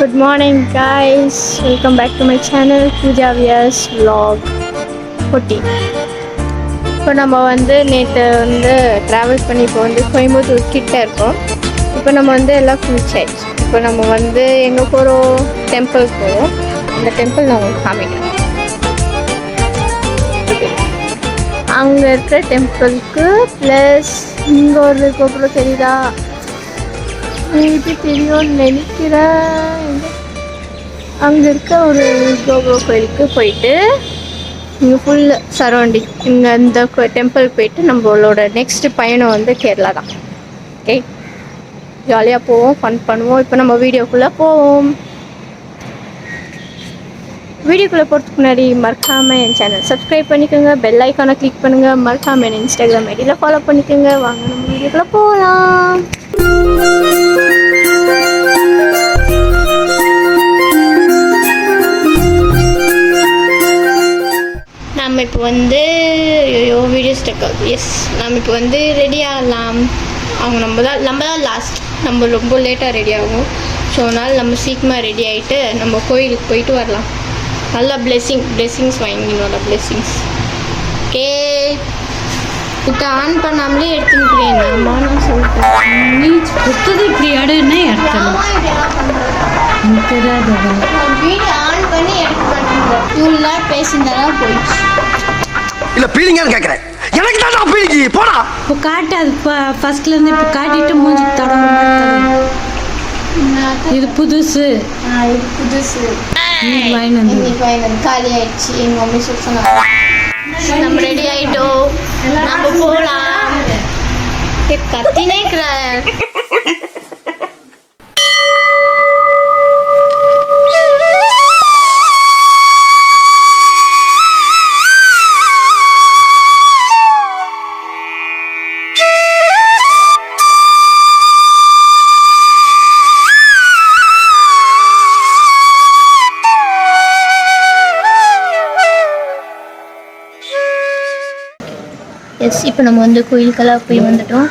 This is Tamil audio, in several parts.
Good morning guys, welcome back to my channel Pooja Vyas vlog 14. இப்போ நம்ம நேற்று ட்ராவல் பண்ணி இப்போ கோயம்புத்தூர் கிட்ட இருக்கோம். இப்போ நம்ம எல்லாம் குளிச்சாச்சு. இப்போ நம்ம எங்கே போகிறோம், டெம்பிள் போகிறோம். அந்த டெம்பிள் நான் உங்களுக்கு காமிக்கிறேன். அங்கே இருக்கிற டெம்பிளுக்கு ப்ளஸ் இங்கே ஒரு கோபுரம் தெரியுதா, இது தெரியும்னு நினைக்கிறேன். அங்கே இருக்க ஒரு கோபுரம் கோயிலுக்கு போயிட்டு இங்கே ஃபுல் சரௌண்டிங் இங்கே இந்த டெம்பிள் போயிட்டு நம்மளோட நெக்ஸ்ட் பயணம் கேரளா தான். ஓகே, ஜாலியாக போவோம், ஃபன் பண்ணுவோம். இப்போ நம்ம வீடியோக்குள்ளே போவோம். வீடியோக்குள்ளே போகிறதுக்கு முன்னாடி மறக்காமல் என் சேனல் சப்ஸ்கிரைப் பண்ணிக்கோங்க, பெல் ஐக்கானை கிளிக் பண்ணுங்கள், மறக்காமல் என் இன்ஸ்டாகிராம் ஐடியில் ஃபாலோ பண்ணிக்கோங்க. வாங்க நம்ம வீடியோக்குள்ளே போகலாம். நம்ம இப்போ வீடியோ ஸ்டக் ஆகுது. எஸ், நம்ம இப்போ ரெடி ஆகலாம். அவங்க நம்ம தான் லாஸ்ட், நம்ம ரொம்ப லேட்டாக ரெடி ஆகும். ஸோ அதனால் நம்ம சீக்கிரமாக ரெடி ஆகிட்டு நம்ம கோயிலுக்கு போயிட்டு வரலாம். நல்லா பிளெஸ்ஸிங்ஸ் வாங்கினோட பிளெஸ்ஸிங்ஸ். ஓகே, இப்போ ஆன் பண்ணாமலே எடுத்துக்கிறேன். நான் சொல்லிட்டேன், நீ கொடுத்தது இப்படி அடுன்னு எடுத்தலாம். வீடியோ ஆன் பண்ணி எடுத்துக்கிறேன். இவ்வளோ நேரம் பேசியிருந்தாலும் போயிடுச்சு. இல்ல பீலிங்கான்னு கேட்குறேன். எனக்கு தான் பீலிங்கி போடா. இப்போ காட்டு, அது ஃபர்ஸ்ட்லேருந்து இப்போ காட்டிட்டு மூஞ்சி தடவை. இது புதுசு, காலி ஆயிடுச்சு. எங்க மம்மி சொன்னாங்க நம்ம ரெடி ஆயிட்டோம், நம்ம போலாம். கத்தினே இருக்கிற எஸ். இப்போ நம்ம கோயிலுக்கெல்லாம் போய் வந்துட்டோம்.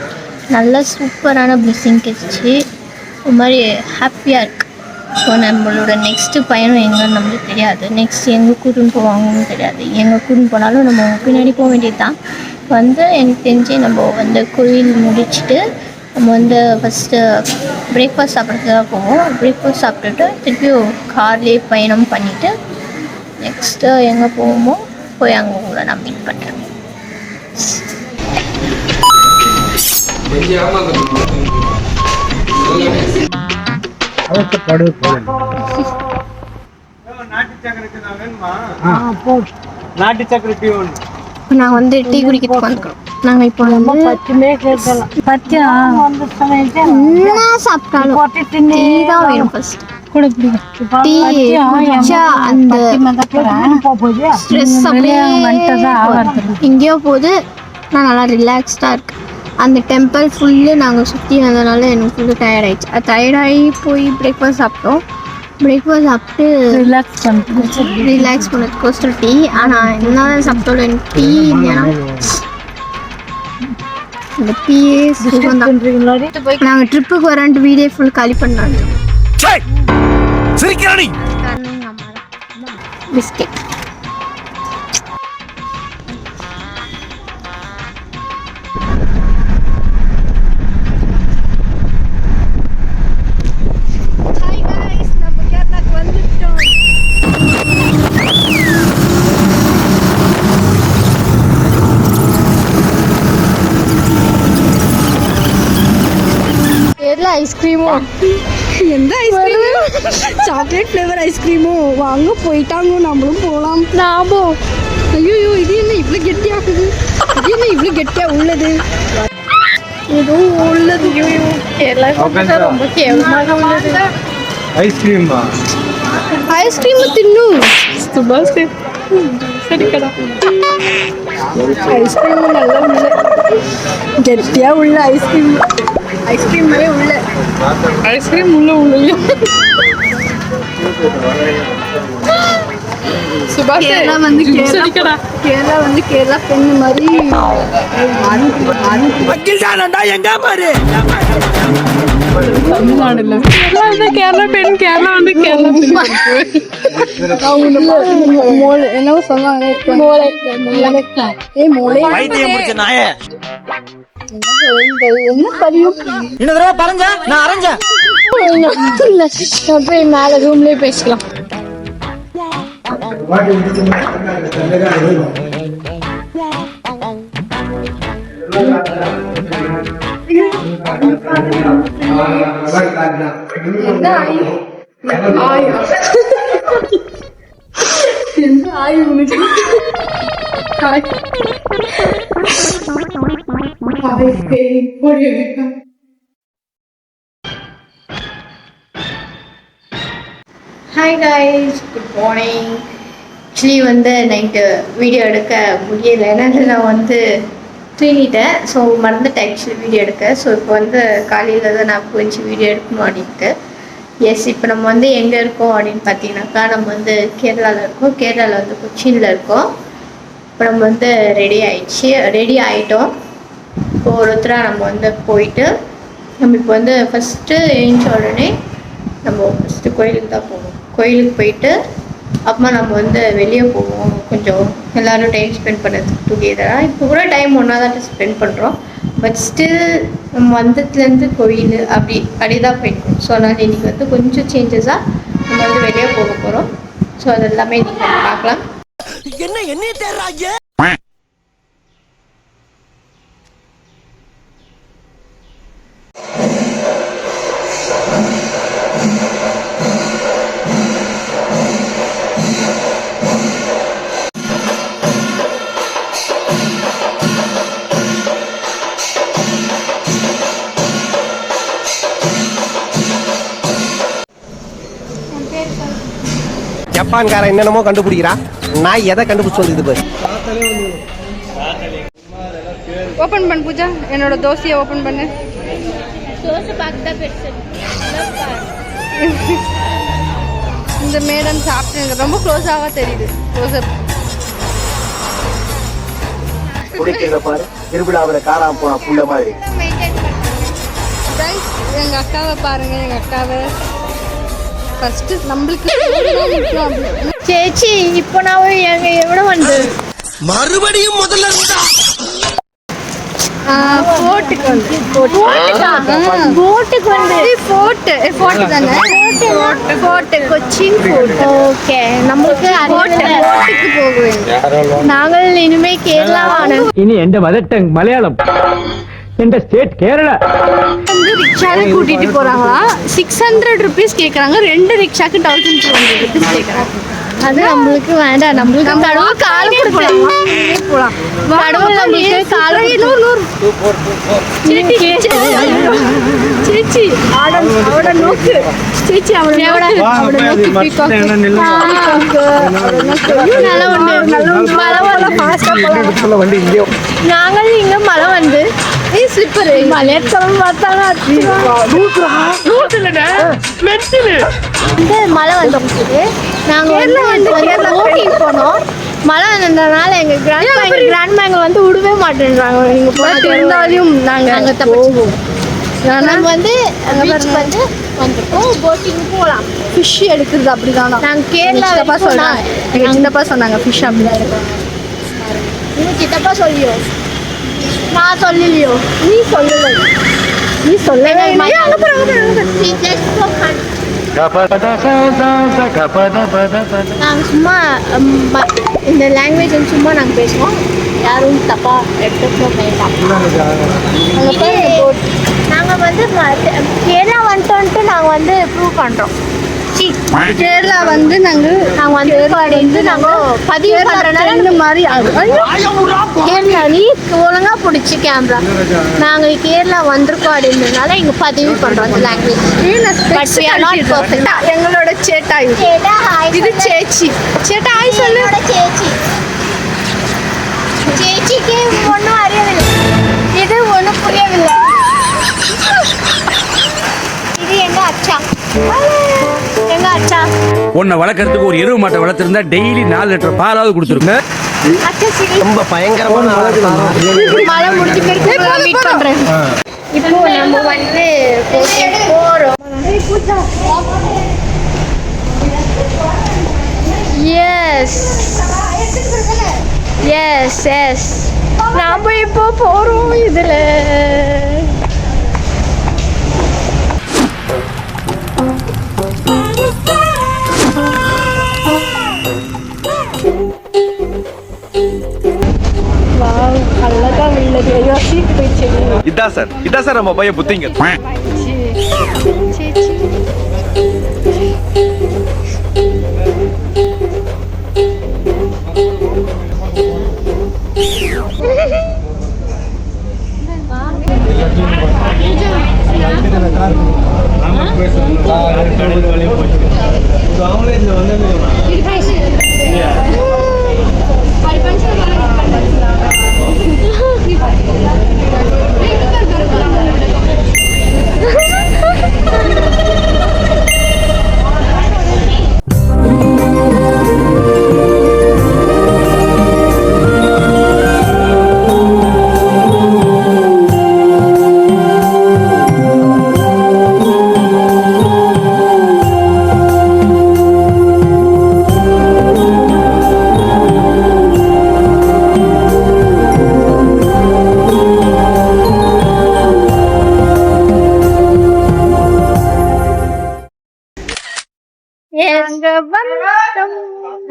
நல்லா சூப்பரான பிளெஸ்ஸிங் கிடச்சி, ஒரு மாதிரி ஹாப்பியாக இருக்குது. ஸோ நம்மளோட நெக்ஸ்ட்டு பயணம் எங்கன்னு நம்மளுக்கு தெரியாது. நெக்ஸ்ட் எங்கே கூட்டுன்னு போவாங்கன்னு தெரியாது. எங்கே கூட்டுன்னு போனாலும் நம்ம பின்னாடி போக வேண்டியது தான். எனக்கு தெரிஞ்சு நம்ம கோயில் முடிச்சுட்டு நம்ம ஃபஸ்ட்டு பிரேக்ஃபாஸ்ட் சாப்பிட்றதுக்காக போவோம். பிரேக்ஃபாஸ்ட் சாப்பிட்டுட்டு திருப்பியும் கார்லேயே பயணம் பண்ணிவிட்டு நெக்ஸ்ட்டு எங்கே போவோமோ போய் அங்கே உங்களை நான் மீட் பண்ணுறேன். நாங்கள் டீ குடிக்கிறதுக்கு வந்துக்கிறோம். நாங்கள் இப்போ சாப்பிட்டாலும் டீ தான் வேணும். ஃபர்ஸ்ட் டீ குடிச்சா அந்த ஸ்ட்ரெஸ் எங்கேயோ போகுது. நான் நல்லா ரிலாக்ஸ்டாக இருக்கு. அந்த டெம்பிள் ஃபுல்லு நாங்கள் சுற்றி வந்ததுனால எனக்கு ஃபுல்லு டயர்டாயிடுச்சு. அது டயர்டாகி போய் பிரேக்ஃபாஸ்ட் சாப்பிட்டோம். பிரேக்ஃபாஸ்ட் சாப்பிட்டு ரிலாக்ஸ் பண்ணதுக்கோசரம் டீ. ஆனால் என்ன சாப்பிட்டோம், எனக்கு டீ இல்லைன்னா இந்த டீயே சுகம் தான். நாங்கள் ட்ரிப்புக்கு வரேன்ட்டு வீடே ஃபுல் காலி பண்ணாங்க. பிஸ்கெட் ஐஸ்கிரீமோ, எந்த ஐஸ்கிரீமோ, சாக்லேட் ஃப்ளேவர் ஐஸ்கிரீமோ வாங்க போயிட்டாங்க. நம்மளும் போகலாம். நாமோ ஐயோ இது என்ன இவ்வளோ கெட்டியாகுது, இது என்ன இவ்வளோ கெட்டியாக உள்ளது, இதுவும் உள்ளது. ரொம்ப கேவலமாக உள்ளது. ஐஸ்கிரீம் தின்னு சரிக்கடா. ஐஸ்கிரீம் நல்லா உள்ள கெட்டியாக உள்ள ஐஸ்கிரீம். ஐஸ்கிரீம் மேலே உள்ள ஐஸ்கிரீம் உள்ள சுபாஷ் கேரளா கேரளா பெண்ணு மாதிரி எங்க பாரு தமிழ்நாடுல கேரளா பெண் கேரளா வந்து கேரளா என்னவோ சொன்னாங்க என்ன பதியும் மேல ரூம்லயே பேசலாம். Hi guys, good morning. Actually வந்து நைட்டு வீடியோ எடுக்க முடியலை, ஏன்னா நான் வந்து தூங்கிட்டேன். ஸோ மறந்துட்டேன் ஆக்சுவலி வீடியோ எடுக்க. ஸோ இப்போ வந்து காலையில் தான் நான் கொஞ்சம் வீடியோ எடுக்கணும் அப்படின்ட்டு. எஸ், இப்போ நம்ம வந்து எங்கே இருக்கோம் அப்படின்னு பார்த்தீங்கன்னாக்கா, நம்ம வந்து கேரளாவில் இருக்கோம். கேரளாவில் வந்து கொச்சினில் இருக்கோம். இப்போ நம்ம வந்து ரெடி ஆகிட்டோம். இப்போ ஒருத்தராக நம்ம வந்து போயிட்டு நம்ம இப்போ வந்து ஃபஸ்ட்டு எழுந்த உடனே நம்ம ஃபஸ்ட்டு கோயிலுக்கு தான் போவோம். கோயிலுக்கு போயிட்டு அப்புறமா நம்ம வந்து வெளியே போவோம், கொஞ்சம் எல்லோரும் டைம் ஸ்பெண்ட் பண்ணுறதுக்கு டுகெதராக. இப்போ கூட டைம் ஒன்றா தான் ஸ்பெண்ட் பண்ணுறோம். பட் ஸ்டில் நம்ம வந்ததுலேருந்து கோயில் அப்படி தான் போயிருக்கோம். ஸோ அதனால் இன்றைக்கி வந்து கொஞ்சம் சேஞ்சஸாக நம்ம வந்து வெளியே போக போகிறோம். ஸோ அது எல்லாமே இன்றைக்கி நம்ம பார்க்கலாம். என்ன தேர்றாங்க? ஜப்பான்காரன் என்னென்னமோ கண்டுபிடிக்கிறா, நான் எதை கண்டுபிடிச்சு வந்து இது பாரு. ஓபன் பண்ணு பூஜா, என்னோட தோசையை ஓபன் பண்ணு. தோசை பார்க்க பெருசு. இந்த மேடம் சாப்பிட்டு ரொம்ப க்ளோஸாவா தெரியுது தோசை. குடிக்கிறத பாரு, திருவிழாவில் காணாம போனா புள்ள மாதிரி. எங்க அக்காவை பாருங்க, எங்க அக்காவை ஃபர்ஸ்ட் நம்மளுக்கு சேச்சி. இப்போ நான் எங்க எவ்வளோ வந்து மறுபடியும் முதல்ல இருந்தா போட்டுக்கு வந்து போட்டுக்கு வந்து போட்டு தானே போட்டு கொச்சின் போட்டு. ஓகே, நம்மளுக்கு போட்டுக்கு போகுவேன். நாங்கள் இனிமே கேரளாவான ഇനി എന്റെ മദർ ടങ് മലയാളം, എന്റെ സ്റ്റേറ്റ് കേരള. வந்து ரிக்ஷால கூட்டிட்டு போறாங்களா, 600 rupees கேக்குறாங்க. 2 ரிக்ஷாக்கு 1200 rupees கேக்குறாங்க. அது நம்மளுக்கு வேண்டாம். நம்மளுக்கு கடவுள் கால போலாம். கடவுள் நம்மளுக்கு கால சேச்சி அவட நோக்கு. சேச்சி அவட நோக்கு பீகாக் நல்ல ஒண்ணு மழை ஃபாஸ்டா போலாம். நாங்கள் இங்க மழை வந்து ஸ்லிப்பர் மலையத்தம் பார்த்தாலும் மழை வந்து நாங்கள் வந்து போனோம். மழை வந்ததுனால எங்கள் கிராண்ட்மா எங்களை வந்து விடவே மாட்டேன்றாங்க. நீங்கள் போனால் இருந்தாலும் நாங்கள் அங்கே போவோம். நாங்கள் வந்து பீச் வந்து வந்துட்டோம். போட்டிங் போகலாம். ஃபிஷ் எடுக்கிறது அப்படிதானா? நாங்கள் கேரளா சொன்னாங்க, எங்கள் சித்தப்பா சொன்னாங்க ஃபிஷ் அப்படிதான் இருக்கும். உங்கள் சித்தப்பா சொல்லியோ? நான் சொல்லலையோ? நீ சொல்லலை. நீ சொல்லவே நாங்கள் சும்மா இந்த லாங்குவேஜ் வந்து சும்மா நாங்கள் பேசுவோம். யாரும் தப்பாக எடுத்துக்க வேண்டாம். நாங்கள் வந்து கேரளா வந்துட்டோன்ட்டு நாங்கள் வந்து ப்ரூவ் பண்ணுறோம். கேரளா வந்து நாங்கள் வந்து நாங்கள் பதிவு பண்ணுறதுனால இந்த மாதிரி கேரளா நீ ஒழுங்காக பிடிச்சி கேமரா. நாங்கள் கேரளா வந்திருக்கோம் அப்படின்றதுனால இங்கே பதிவு பண்ணுறோம் அந்த லாங்குவேஜ். எங்களோட சேட்டா இது சேச்சி. சேட்டா ஆய் சொல்லு. சேச்சிக்கு ஒன்றும் அறியவில்லை, இது ஒன்றும் புரியவில்லை. இது எங்க அச்சா. எங்க அச்சா உன்னை வளர்க்கறதுக்கு ஒரு எருவு மாட்டை வளர்த்திருந்தா டெய்லி 4 லிட்டர் பாலாவது கொடுத்துருங்க. அச்சா சரி, ரொம்ப பயங்கரமான மழை முடிஞ்சு மீட் பண்றேன். இப்போ நம்ம வந்து போறோம். எஸ் எஸ் எஸ் நாம இப்போ போறோம் இதுல. அழகா உள்ளது. யோசிச்சு போயிடுச்சு. இதான் சார் நம்ம பையன் புத்திங்க.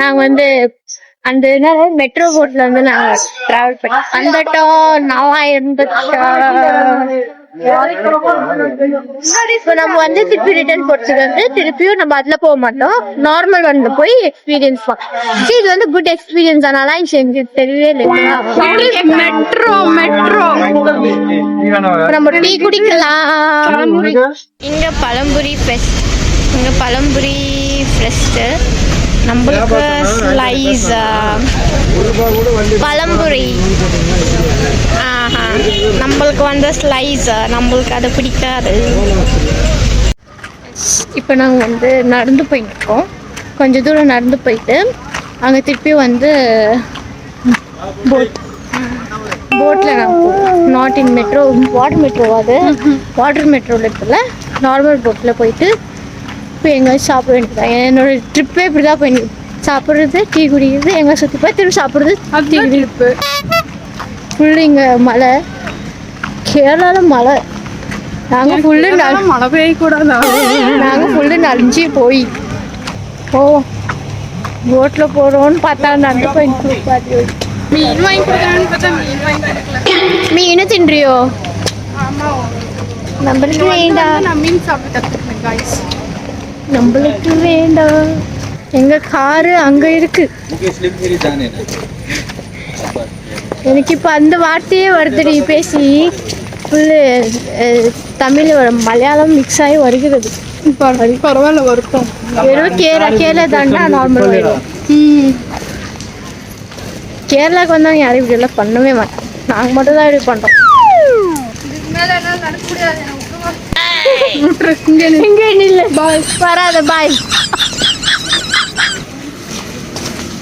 நாங்க வந்து அந்த மெட்ரோ போட்ல வந்து நாங்க டிராவல் பண்ணி வந்துட்டோம். நல்லா இருந்துச்சா? இப்போ நம்ம வந்து திருப்பி ரிட்டர்ன் போறதுக்கு வந்து திருப்பியும் நம்ம அதுல போக மாட்டோம். நார்மல் வந்து போய் எக்ஸ்பீரியன்ஸ் பார்க்கலாம். இது வந்து குட் எக்ஸ்பீரியன்ஸ். அதனால எனக்கு தெரியவே இல்லை. மெட்ரோ நம்ம டீ குடிக்கலாம். இங்க பழம்புரி ஃபெஸ்ட். இங்க பழம்புரி ஃபெஸ்ட். நம்மளுக்கு ஸ்லைஸ் பழம்புரி. நம்மளுக்கு வந்து ஸ்லைஸ். நம்மளுக்கு அது பிடிக்காது. இப்போ நாங்கள் வந்து நடந்து போயிருக்கோம். கொஞ்சம் தூரம் நடந்து போயிட்டு அங்கே திருப்பி வந்து போட்டில் நாங்கள் not in metro, water metro. அது வாட்டர் மெட்ரோவில் இருக்குல்ல, நார்மல் போட்டில் போயிட்டு இப்போ எங்கேயாச்சும் சாப்பிட வேண்டியதான். என்னோட ட்ரிப்பே இப்படி தான் போய் சாப்பிட்றது, டீ குடிக்கிறது, எங்கே சுற்றி போய் திரும்பி சாப்பிட்றது, டீ குடிப்பு. ஃபுல்லு இங்கே மழை. கேரளாவில் மழை. நாங்கள் ஃபுல்லு மழை பெய்யக்கூடாது. நாங்கள் ஃபுல்லு நனைஞ்சி போய் போட்டில் போகிறோன்னு பார்த்தா நடந்து போய் பார்த்து மீன் வாங்கி கொடுக்கலான்னு பார்த்தா மீன் வாங்கி கொடுக்கல. மீன் தின்றியோ? நம்மளுக்கு வேண்டாம். நான் மீன் சாப்பிட்டு கற்றுக்கிறேன் காய்ஸ். நம்மளுக்கு வேண்டாம். எங்க காரு அங்க இருக்கு. எனக்கு இப்ப அந்த வார்த்தையே வருதுடி பேசி. ஃபுல்லு தமிழ் மலையாளம் மிக்ஸ் ஆகி வருகிறது. பரவாயில்ல வருத்தம். வெறும் கேரளா தாண்டா நார்மல் வரும். கேரளாவுக்கு வந்தவங்க யாரும் இப்படி எல்லாம் பண்ணவே மாட்டோம். நாங்கள் மட்டும் தான் இப்படி பண்றோம். வராத பாய்.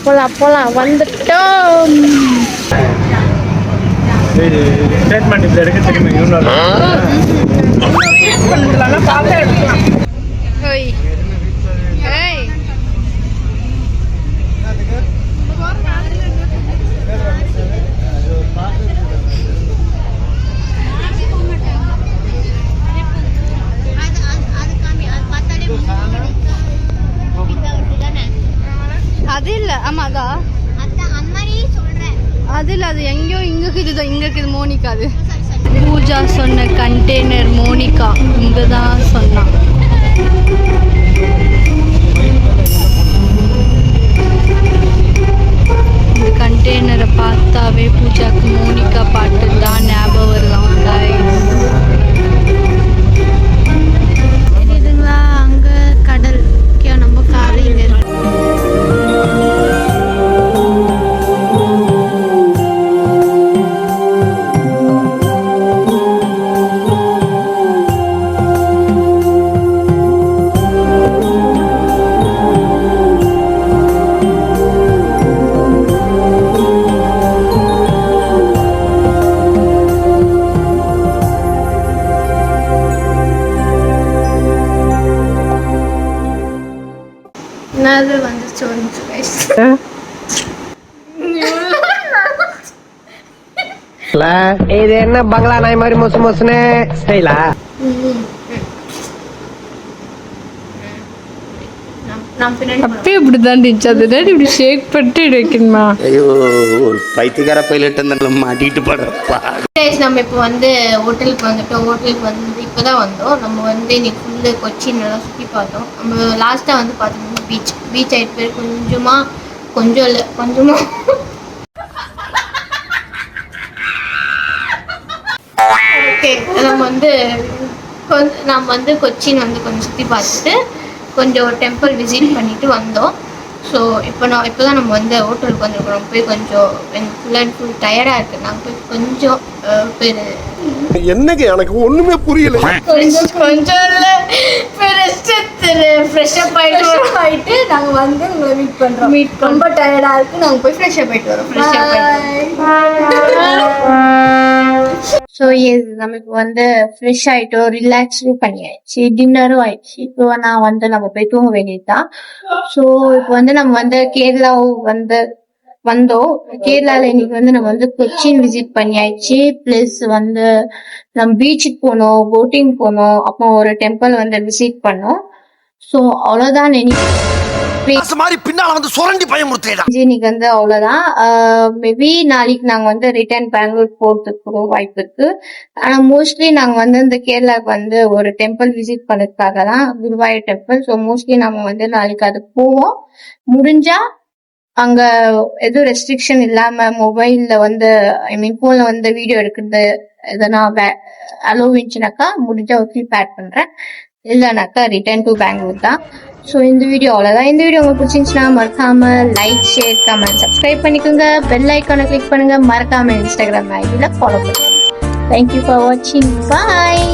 போலாம் போலாம். வந்துட்டோம். ஸ்டேட்மெண்ட் இப்படி எடுக்க தெரியுமா? அது இல்ல. ஆமா அதான் அது இல்ல. அது எங்கேயோ இங்க இருக்குது மோனிகா. அது பூஜா சொன்ன கண்டெய்னர் மோனிகா இங்கதான் சொன்னா. இந்த கண்டெய்னரை பார்த்தாவே பூஜாக்கு மோனிகா பாட்டு தான் ஞாபகம் வருதான் guys. இதுங்களா அங்க கடல். நம்ம காரு இங்க இருக்கு. கனவு வந்துச்சு ஒரு நிமிஷம் guys. இது என்ன பங்களா நாய் மாதிரி மொசு மொசுன்னு ஸ்டைலா? நான் பின்னாடி அப்பயே இப்படி தான் இருந்துச்சு. அது தான் இப்படி ஷேக் பண்ணிட்டு வைக்கணுமா? ஐயோ ஒரு பைத்தியக்கார பைலட் அந்த மாட்டிட்டு படுறப்பா. guys, நம்ம இப்போ வந்து ஹோட்டலுக்கு வந்துட்டோம். ஹோட்டலுக்கு வந்து இப்போ தான் வந்தோம். நம்ம வந்து இன்னைக்கு ஃபுல்லு கொச்சின் நல்லா சுற்றி பார்த்தோம். நம்ம லாஸ்ட்டாக வந்து பார்த்தோம்னா பீச் ஆகிட்டு போய் கொஞ்சம் இல்லை கொஞ்சமாக ஓகே நம்ம வந்து கொச்சின் வந்து கொஞ்சம் சுற்றி பார்த்துட்டு கொஞ்சம் ஒரு டெம்பிள் விசிட் பண்ணிட்டு வந்தோம். ஸோ இப்போ தான் நம்ம வந்து ஹோட்டலுக்கு வந்துருக்கோம். போய் கொஞ்சம் எனக்கு ஃபுல் அண்ட் ஃபுல் டயர்டாக இருக்குது. நாங்கள் போய் கொஞ்சம் பேர் என்னங்க எனக்கு ஒண்ணுமே புரியல. கொஞ்சம் இல்லை ஃப்ரெஷ்ஷப் ஆகிட்டு நாங்கள் வந்து உங்களை மீட் ரொம்ப டயர்டாக இருக்குது. நாங்கள் போய் ஃப்ரெஷ்ஷப் ஆகிட்டு வரோம். ஸோ நம்ம இப்போ வந்து ஃப்ரெஷ் ஆகிட்டோம், ரிலாக்ஸும் பண்ணியாச்சு, டின்னரும் ஆயிடுச்சு. இப்போ நான் வந்து நம்ம போய் தூங்க வேண்டியதுதான். ஸோ இப்போ வந்து நம்ம வந்து கேரளாவும் வந்தோம். கேரளாவில் இன்னைக்கு வந்து நம்ம வந்து கொச்சின் விசிட் பண்ணியாச்சு. ப்ளஸ் வந்து நம்ம பீச்சுக்கு போனோம், போட்டிங் போனோம், அப்புறம் ஒரு டெம்பிள் வந்து விசிட் பண்ணோம். ஸோ அவ்வளோதான். பின்னால வந்து சுரண்டி பயமுறுத்தேடா. இன்னைக்கு வந்து அவ்வளவுதான். மேபி நாளைக்கு நாங்க வந்து ரிட்டர்ன் பெங்களூர் போறதுக்கு வாய்ப்பு இருக்கு. ஆனா மோஸ்ட்லி நாங்க வந்து இந்த கேரளாவுக்கு வந்து ஒரு டெம்பிள் விசிட் பண்ணதுக்காக தான், குருவாயூர் டெம்பிள். ஸோ மோஸ்ட்லி நம்ம வந்து நாளைக்கு அதுக்கு போவோம். முடிஞ்சா அங்க எதுவும் ரெஸ்ட்ரிக்ஷன் இல்லாம மொபைல்ல வந்து போன்ல வந்து வீடியோ எடுக்கிறது எதனா அலோவ் இருந்துச்சுனாக்கா முடிஞ்சா ஒரு கிளிப் ஆட் பண்றேன். இல்லைனாக்கா ரிட்டர்ன் டு பெங்களூர் தான். ஸோ இந்த வீடியோ அவ்வளோதான். இந்த வீடியோ உங்களுக்கு பிடிச்சிருந்துச்சுன்னா மறக்காம லைக், ஷேர், கமெண்ட், சப்ஸ்கிரைப் பண்ணிக்கோங்க. பெல் ஐக்கானை கிளிக் பண்ணுங்க. மறக்காம இன்ஸ்டாகிராம் ஐடியில் ஃபாலோ பண்ணுங்க. தேங்க்யூ ஃபார் வாட்சிங். பாய்.